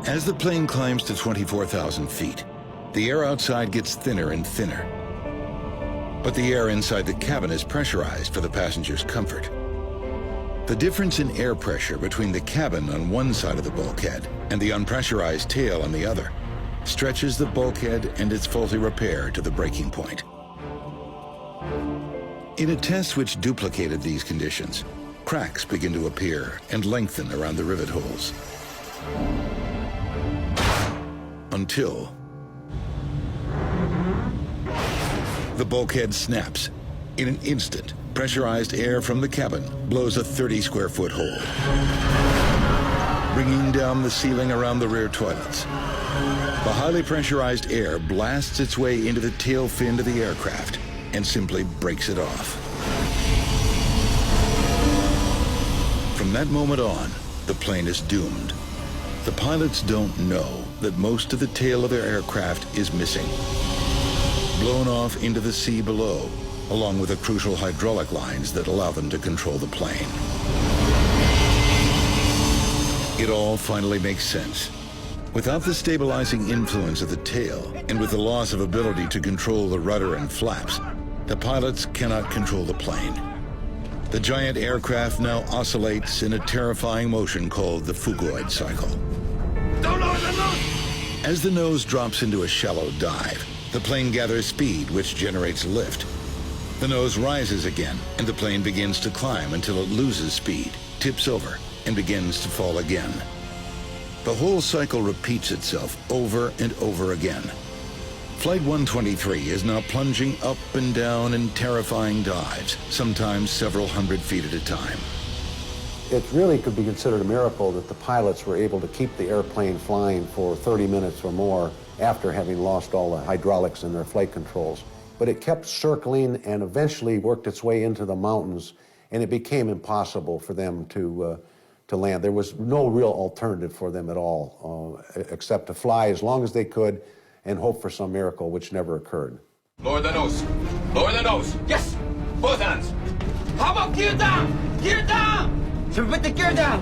As the plane climbs to 24,000 feet, the air outside gets thinner and thinner. But the air inside the cabin is pressurized for the passenger's comfort. The difference in air pressure between the cabin on one side of the bulkhead and the unpressurized tail on the other stretches the bulkhead and its faulty repair to the breaking point. In a test which duplicated these conditions, cracks begin to appear and lengthen around the rivet holes. Until the bulkhead snaps. In an instant, pressurized air from the cabin blows a 30-square-foot hole, bringing down the ceiling around the rear toilets. The highly pressurized air blasts its way into the tail fin of the aircraft and simply breaks it off. From that moment on, the plane is doomed. The pilots don't know that most of the tail of their aircraft is missing, blown off into the sea below, along with the crucial hydraulic lines that allow them to control the plane. It all finally makes sense. Without the stabilizing influence of the tail, and with the loss of ability to control the rudder and flaps, the pilots cannot control the plane. The giant aircraft now oscillates in a terrifying motion called the phugoid cycle. Don't lower the nose! As the nose drops into a shallow dive, the plane gathers speed, which generates lift. The nose rises again, and the plane begins to climb until it loses speed, tips over, and begins to fall again. The whole cycle repeats itself over and over again. Flight 123 is now plunging up and down in terrifying dives, sometimes several hundred feet at a time. It really could be considered a miracle that the pilots were able to keep the airplane flying for 30 minutes or more after having lost all the hydraulics in their flight controls. But it kept circling and eventually worked its way into the mountains, and it became impossible for them to land. There was no real alternative for them at all, except to fly as long as they could and hope for some miracle, which never occurred. Lower the nose. Lower the nose. Yes! Both hands. How about gear down? Gear down! So put the gear down.